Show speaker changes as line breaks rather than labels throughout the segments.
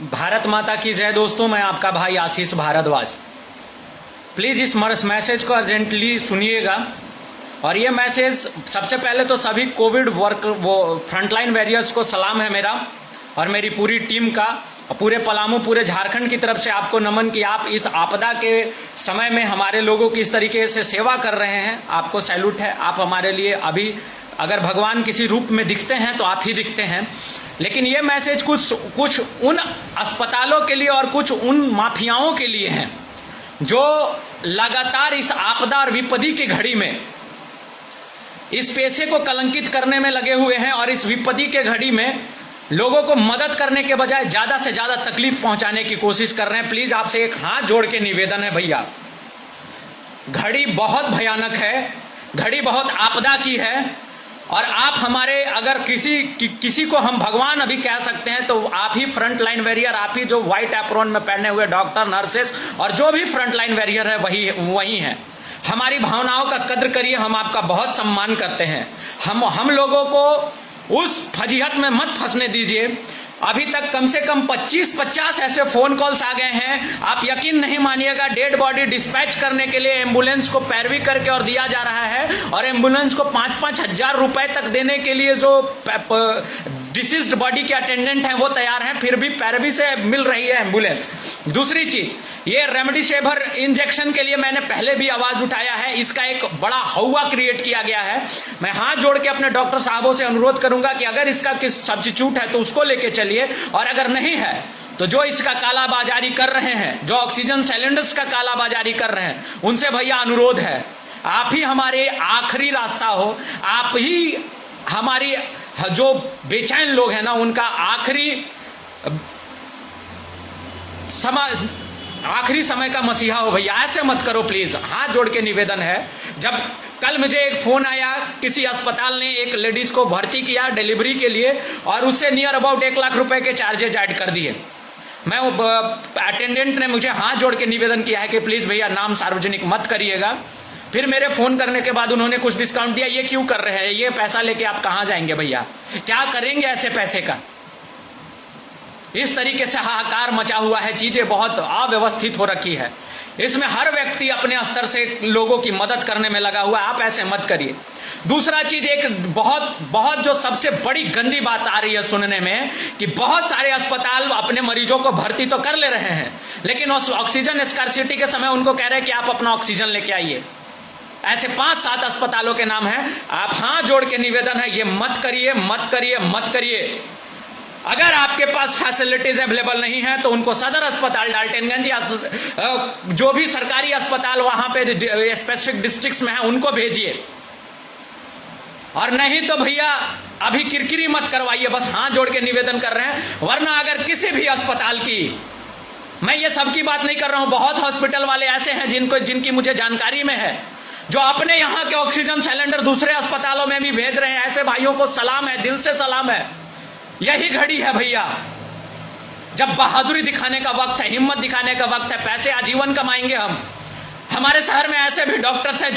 भारत माता की जय। दोस्तों, मैं आपका भाई आशीष भारद्वाज। प्लीज़ इस मैसेज को अर्जेंटली सुनिएगा। और ये मैसेज सबसे पहले तो सभी कोविड फ्रंटलाइन वॉरियर्स को सलाम है मेरा और मेरी पूरी टीम का, पूरे पलामू, पूरे झारखंड की तरफ से आपको नमन कि आप इस आपदा के समय में हमारे लोगों की इस तरीके से सेवा कर रहे हैं। आपको सैल्यूट है। आप हमारे लिए अभी अगर भगवान किसी रूप में दिखते हैं तो आप ही दिखते हैं। लेकिन ये मैसेज कुछ उन अस्पतालों के लिए और कुछ उन माफियाओं के लिए हैं जो लगातार इस आपदा और विपत्ति की घड़ी में इस पेशे को कलंकित करने में लगे हुए हैं और इस विपत्ति के घड़ी में लोगों को मदद करने के बजाय ज्यादा से ज्यादा तकलीफ पहुंचाने की कोशिश कर रहे हैं। प्लीज आपसे एक हाथ जोड़ के निवेदन है भैया, घड़ी बहुत भयानक है, घड़ी बहुत आपदा की है और आप हमारे अगर किसी को हम भगवान अभी कह सकते हैं तो आप ही फ्रंट लाइन वॉरियर, आप ही जो व्हाइट एप्रॉन में पहने हुए डॉक्टर, नर्सेस और जो भी फ्रंट लाइन वॉरियर है वही हैं। हमारी भावनाओं का कद्र करिए, हम आपका बहुत सम्मान करते हैं। हम लोगों को उस फजीहत में मत फंसने दीजिए। अभी तक कम से कम 25-50 ऐसे फोन कॉल्स आ गए हैं, आप यकीन नहीं मानिएगा। डेड बॉडी डिस्पैच करने के लिए एम्बुलेंस को पैरवी करके और दिया जा रहा है और एम्बुलेंस को 5-5 हजार रुपए तक देने के लिए जो डिसीज्ड बॉडी के अटेंडेंट हैं वो तैयार हैं, फिर भी पैरवी से मिल रही है एम्बुलेंस। दूसरी चीज, ये रेमडेसिविर इंजेक्शन के लिए मैंने पहले भी आवाज उठाया है, इसका एक बड़ा हवा क्रिएट किया गया है। मैं हाथ जोड़ के अपने डॉक्टर साहबों से अनुरोध करूंगा कि अगर इसका किस सब्स्टिट्यूट है तो उसको लेके चलिए, और अगर नहीं है तो जो इसका कालाबाजारी कर रहे हैं, जो ऑक्सीजन सिलेंडर्स का कालाबाजारी कर रहे हैं, उनसे भैया अनुरोध है, आप ही हमारे आखिरी रास्ता हो, आप ही हमारी जो बेचैन लोग हैं ना उनका आखिरी समय का मसीहा हो भैया। ऐसे मत करो प्लीज, हाथ जोड़ के निवेदन है। जब कल मुझे एक फोन आया, किसी अस्पताल ने एक लेडीज को भर्ती किया डिलीवरी के लिए और उससे नियर अबाउट 1 लाख रुपए के चार्जेज ऐड कर दिए। मैं वो अटेंडेंट ने मुझे हाथ जोड़ के निवेदन किया है कि प्लीज भैया नाम सार्वजनिक मत करिएगा। फिर मेरे फोन करने के बाद उन्होंने कुछ डिस्काउंट दिया। ये क्यों कर रहे हैं? ये पैसा लेके आप कहां जाएंगे भैया? क्या करेंगे ऐसे पैसे का? इस तरीके से हाहाकार मचा हुआ है, चीजें बहुत अव्यवस्थित हो रखी है। इसमें हर व्यक्ति अपने स्तर से लोगों की मदद करने में लगा हुआ है, आप ऐसे मत करिए। दूसरा चीज, एक बहुत जो सबसे बड़ी गंदी बात आ रही है सुनने में कि बहुत सारे अस्पताल अपने मरीजों को भर्ती तो कर ले रहे हैं, लेकिन उस ऑक्सीजन स्कार्सिटी के समय उनको कह रहे हैं कि आप अपना ऑक्सीजन लेके आइए। ऐसे 5-7 अस्पतालों के नाम हैं। आप हाथ जोड़ के निवेदन है, ये मत करिए, मत करिए, मत करिए। अगर आपके पास फैसिलिटीज अवेलेबल नहीं है तो उनको सदर अस्पताल डाल्टनगंज या जो भी सरकारी अस्पताल वहां पे स्पेसिफिक डिस्ट्रिक्ट्स में है उनको भेजिए, और नहीं तो भैया अभी किरकिरी मत करवाइए। बस हाथ जोड़ के निवेदन कर रहे हैं। वरना अगर किसी भी अस्पताल की, मैं ये सबकी बात नहीं कर रहा हूं, बहुत हॉस्पिटल वाले ऐसे हैं जिनकी मुझे जानकारी में है, जो अपने यहाँ के ऑक्सीजन सिलेंडर दूसरे अस्पतालों में भी भेज रहे हैं। ऐसे भाइयों को सलाम है, दिल से सलाम है। यही घड़ी है भैया, जब बहादुरी दिखाने का वक्त है, हिम्मत दिखाने का वक्त है। पैसे आजीवन कमाएंगे हम। हमारे शहर में ऐसे भी डॉक्टर्स हैं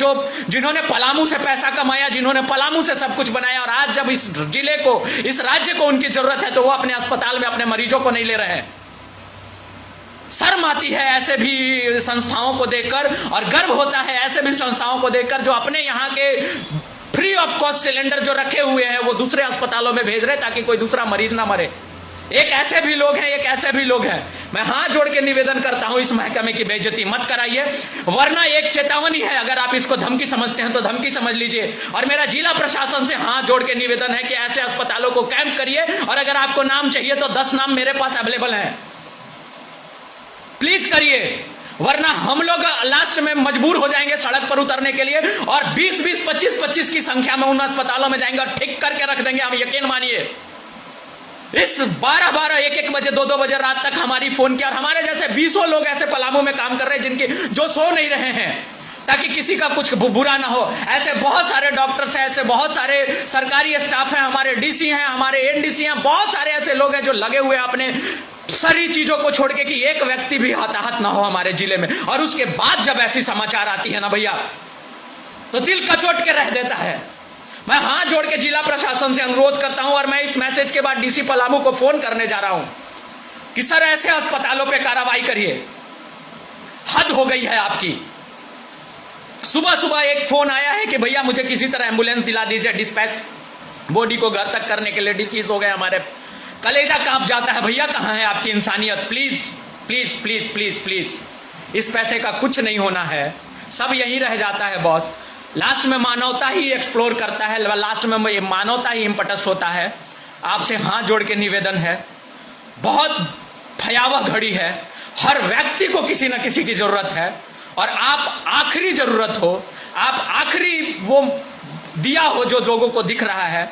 जिन्होंने पलामू से पैसा कमाया, जिन्होंने पलामू से सब कुछ बनाया, और आज जब इस जिले को, इस राज्य को उनकी जरूरत है तो वो अपने अस्पताल में अपने मरीजों को नहीं ले रहे हैं। शर्म आती है ऐसे भी संस्थाओं को देखकर और गर्व होता है ऐसे भी संस्थाओं को देखकर जो अपने यहाँ के फ्री ऑफ कॉस्ट सिलेंडर जो रखे हुए हैं वो दूसरे अस्पतालों में भेज रहे ताकि कोई दूसरा मरीज ना मरे। एक ऐसे भी लोग हैं, एक ऐसे भी लोग हैं। मैं हाथ जोड़ के निवेदन करता हूं, इस महकमे की बेइज्जती मत कराइए। वरना एक चेतावनी है, अगर आप इसको धमकी समझते हैं तो धमकी समझ लीजिए। और मेरा जिला प्रशासन से हाथ जोड़ के निवेदन है कि ऐसे अस्पतालों को कैंप करिए, और अगर आपको नाम चाहिए तो 10 नाम मेरे पास अवेलेबल है, प्लीज करिए। वरना हम लोग लास्ट में मजबूर हो जाएंगे सड़क पर उतरने के लिए और 20-20, 25-25 की संख्या में उन अस्पतालों में जाएंगे और ठीक करके रख देंगे। हम यकीन मानिए, इस 12-12, 1-1 बजे, 2-2 बजे रात तक हमारी फोन किया, और हमारे जैसे 20 लोग ऐसे पलामू में काम कर रहे हैं जो सो नहीं रहे हैं ताकि किसी का कुछ बुरा ना हो। ऐसे बहुत सारे डॉक्टर्स हैं, ऐसे बहुत सारे सरकारी स्टाफ हैं, हमारे डीसी हैं, हमारे एनडीसी हैं, बहुत सारे ऐसे लोग हैं जो लगे हुए हैं अपने सारी चीजों को छोड़ के कि एक व्यक्ति भी हताहत ना हो हमारे जिले में। और उसके बाद जब ऐसी समाचार आती है ना भैया, तो दिल कचोट के रह देता है। मैं हाथ जोड़ के जिला प्रशासन से अनुरोध करता हूं, और मैं इस मैसेज के बाद डीसी पलामू को फोन करने जा रहा हूं। कि सर ऐसे अस्पतालों पे कार्रवाई करिए। हद हो गई है आपकी। सुबह सुबह एक फोन आया है कि भैया मुझे किसी तरह एम्बुलेंस दिला दीजिए, डिस्पैच बॉडी को घर तक करने के लिए, डिसीज हो गए हमारे। कलेजा कांप जाता है। भैया कहां है आपकी इंसानियत? Please please please please please, इस पैसे का कुछ नहीं होना है, सब यहीं रह जाता है बॉस। लास्ट में मानवता ही एक्सप्लोर करता है, लास्ट में मानवता ही इम्पटस होता है। आपसे हाथ जोड़ के निवेदन है, बहुत भयावह घड़ी है, हर व्यक्ति को किसी न किसी की जरूरत है, और आप आखिरी जरूरत हो, आप आखिरी वो दिया हो जो लोगों को दिख रहा है।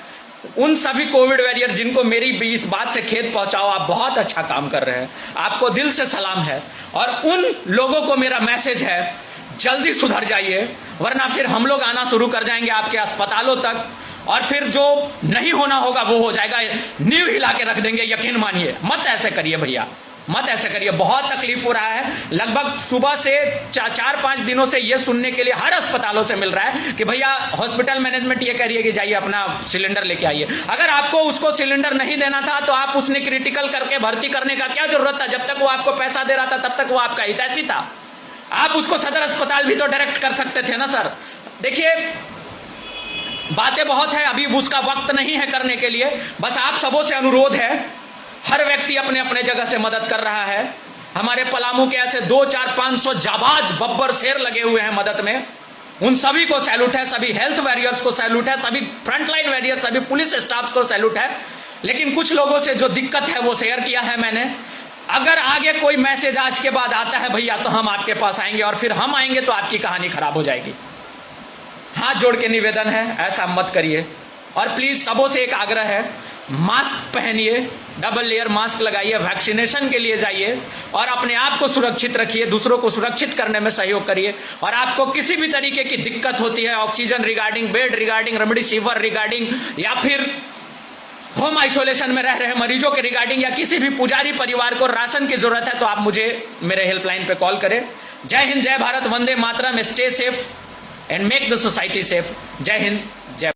उन सभी कोविड वॉरियर जिनको मेरी भी इस बात से खेद पहुंचाओ, आप बहुत अच्छा काम कर रहे हैं, आपको दिल से सलाम है। और उन लोगों को मेरा मैसेज है, जल्दी सुधर जाइए, वरना फिर हम लोग आना शुरू कर जाएंगे आपके अस्पतालों तक, और फिर जो नहीं होना होगा वो हो जाएगा, नींव हिला के रख देंगे। यकीन मानिए, मत ऐसे करिए भैया, मत ऐसे करिए। बहुत तकलीफ हो रहा है। लगभग सुबह से 4-5 दिनों से ये सुनने के लिए हर अस्पतालों से मिल रहा है कि भैया हॉस्पिटल मैनेजमेंट ये कह रही है कि जाइए अपना सिलेंडर लेके आइए। अगर आपको उसको सिलेंडर नहीं देना था तो आप उसने क्रिटिकल करके भर्ती करने का क्या जरूरत था? जब तक वो आपको पैसा दे रहा था तब तक वो आपका हितैषी था। आप उसको सदर अस्पताल भी तो डायरेक्ट कर सकते थे ना सर। देखिए, बातें बहुत है, अभी उसका वक्त नहीं है करने के लिए। बस आप सबों से अनुरोध है, हर व्यक्ति अपने अपने जगह से मदद कर रहा है। हमारे पलामू के ऐसे 200-400-500 जाबाज बब्बर शेर लगे हुए हैं मदद में, उन सभी को सैल्यूट है, सभी हेल्थ वॉरियर्स को सैल्यूट है, सभी फ्रंटलाइन वॉरियर्स, सभी पुलिस स्टाफ को सैल्यूट है। लेकिन कुछ लोगों से जो दिक्कत है वो शेयर किया है मैंने। अगर आगे कोई मैसेज आज के बाद आता है भैया तो हम आपके पास आएंगे, और फिर हम आएंगे तो आपकी कहानी खराब हो जाएगी। हाथ जोड़ के निवेदन है, ऐसा मत करिए। और प्लीज सबों से एक आग्रह है, मास्क पहनिए, डबल लेयर मास्क लगाइए, वैक्सीनेशन के लिए जाइए, और अपने आप को सुरक्षित रखिए, दूसरों को सुरक्षित करने में सहयोग करिए। और आपको किसी भी तरीके की दिक्कत होती है, oxygen regarding, bed regarding, remdesivir regarding, या फिर होम आइसोलेशन में रह रहे मरीजों के रिगार्डिंग, या किसी भी पुजारी परिवार को राशन की जरूरत है, तो आप मुझे मेरे हेल्पलाइन पे कॉल करें। जय हिंद, जय भारत, वंदे मातरम, stay safe and make the society safe. जय हिंद।